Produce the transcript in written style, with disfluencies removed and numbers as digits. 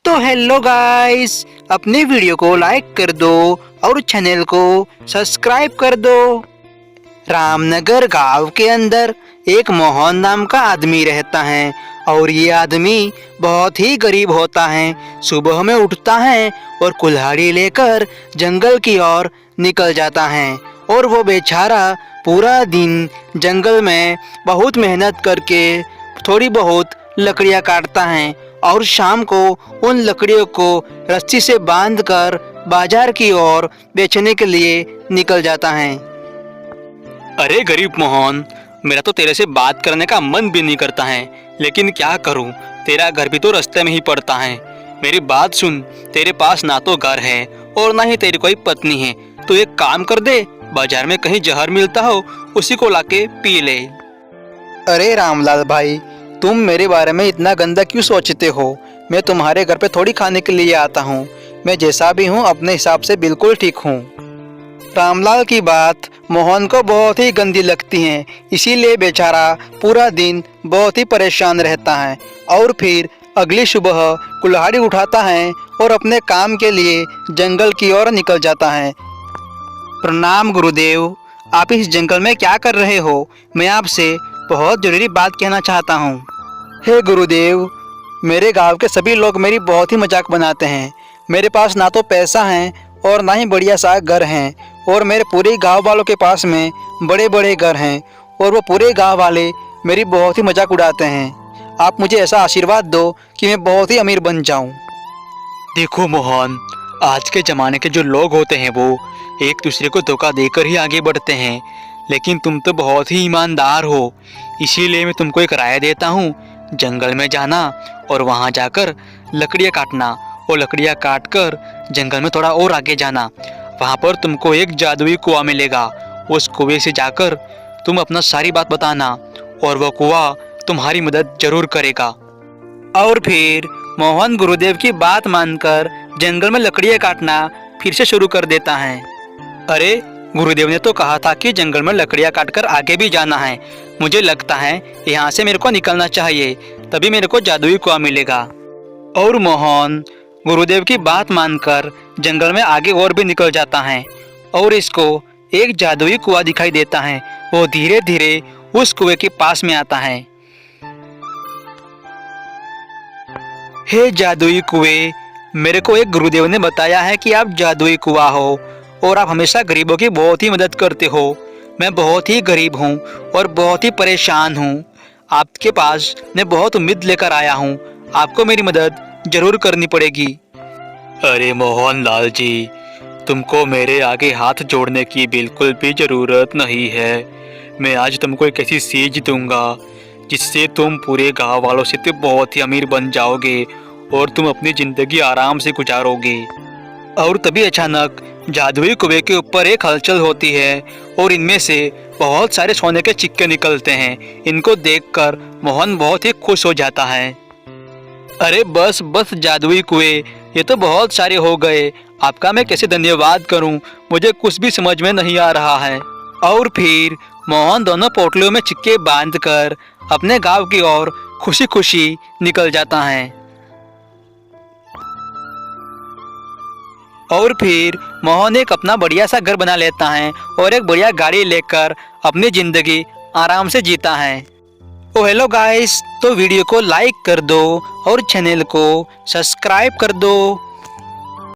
तो hello guys, अपने video को लाइक कर दो और चैनल को सब्सक्राइब कर दो। रामनगर गांव के अंदर एक मोहन नाम का आदमी रहता है और ये आदमी बहुत ही गरीब होता है। सुबह में उठता है और कुल्हाड़ी लेकर जंगल की ओर निकल जाता है और वो बेचारा पूरा दिन जंगल में बहुत मेहनत करके थोड़ी बहुत लकड़ियाँ काटता है और शाम को उन लकड़ियों को रस्सी से बांधकर बाजार की ओर बेचने के लिए निकल जाता है। अरे गरीब मोहन, मेरा तो तेरे से बात करने का मन भी नहीं करता है, लेकिन क्या करूं, तेरा घर भी तो रास्ते में ही पड़ता है। मेरी बात सुन, तेरे पास ना तो घर है और ना ही तेरी कोई पत्नी है, तो एक काम कर दे, बाजार में कहीं जहर मिलता हो उसी को लाके पी ले। अरे रामलाल भाई, तुम मेरे बारे में इतना गंदा क्यों सोचते हो? मैं तुम्हारे घर पे थोड़ी खाने के लिए आता हूँ। मैं जैसा भी हूँ अपने हिसाब से बिल्कुल ठीक हूँ। रामलाल की बात मोहन को बहुत ही गंदी लगती है, इसीलिए बेचारा पूरा दिन बहुत ही परेशान रहता है और फिर अगली सुबह कुल्हाड़ी उठाता है और अपने काम के लिए जंगल की ओर निकल जाता है। प्रणाम गुरुदेव, आप इस जंगल में क्या कर रहे हो? मैं आपसे बहुत जरूरी बात कहना चाहता हूँ। हे गुरुदेव, मेरे गांव के सभी लोग मेरी बहुत ही मजाक बनाते हैं। मेरे पास ना तो पैसा है और ना ही बढ़िया सा घर है और मेरे पूरे गांव वालों के पास में बड़े बड़े घर हैं और वो पूरे गांव वाले मेरी बहुत ही मजाक उड़ाते हैं। आप मुझे ऐसा आशीर्वाद दो कि मैं बहुत ही अमीर बन जाऊं। देखो मोहन, आज के ज़माने के जो लोग होते हैं वो एक दूसरे को धोखा देकर ही आगे बढ़ते हैं, लेकिन तुम तो बहुत ही ईमानदार हो, इसीलिए मैं तुमको एक राय देता हूँ। जंगल में जाना और वहाँ जाकर लकड़ियाँ काटना और लकड़ियाँ काट कर जंगल में थोड़ा और आगे जाना। वहाँ पर तुमको एक जादुई कुआं मिलेगा। उस कुएं से जाकर तुम अपना सारी बात बताना और वह कुआं तुम्हारी मदद जरूर करेगा। और फिर मोहन गुरुदेव की बात मानकर जंगल में लकड़ियाँ काटना फिर से शुरू कर देता है। अरे, गुरुदेव ने तो कहा था कि जंगल में लकड़ियाँ काटकर आगे भी जाना है। मुझे लगता है यहाँ से मेरे को निकलना चाहिए, तभी मेरे को जादुई कुआं मिलेगा। और मोहन गुरुदेव की बात मानकर जंगल में आगे और भी निकल जाता है और इसको एक जादुई कुआं दिखाई देता है। वो धीरे धीरे उस कुएं के पास में आता है। हे जादुई कुएं, मेरे को एक गुरुदेव ने बताया है कि आप जादुई कुआं हो और आप हमेशा गरीबों की बहुत ही मदद करते हो। मैं बहुत ही गरीब हूँ और बहुत ही परेशान हूँ। आपके पास मैं बहुत उम्मीद लेकर आया हूँ, आपको मेरी मदद जरूर करनी पड़ेगी। अरे मोहन लाल जी, तुमको मेरे आगे हाथ जोड़ने की बिल्कुल भी ज़रूरत नहीं है। मैं आज तुमको एक ऐसी सीख दूंगा जिससे तुम पूरे गांव वालों से तो बहुत ही अमीर बन जाओगे और तुम अपनी ज़िंदगी आराम से गुजारोगे। और तभी अचानक जादुई कुएं के ऊपर एक हलचल होती है और इनमें से बहुत सारे सोने के सिक्के निकलते हैं। इनको देखकर मोहन बहुत ही खुश हो जाता है। अरे बस बस जादुई कुएं, ये तो बहुत सारे हो गए। आपका मैं कैसे धन्यवाद करूं, मुझे कुछ भी समझ में नहीं आ रहा है। और फिर मोहन दोनों पोटलियों में सिक्के बांधकर अपने गांव की ओर खुशी खुशी निकल जाता है। और फिर मोहन एक अपना बढ़िया सा घर बना लेता है और एक बढ़िया गाड़ी लेकर अपनी ज़िंदगी आराम से जीता है। ओ हेलो गाइस, तो वीडियो को लाइक कर दो और चैनल को सब्सक्राइब कर दो।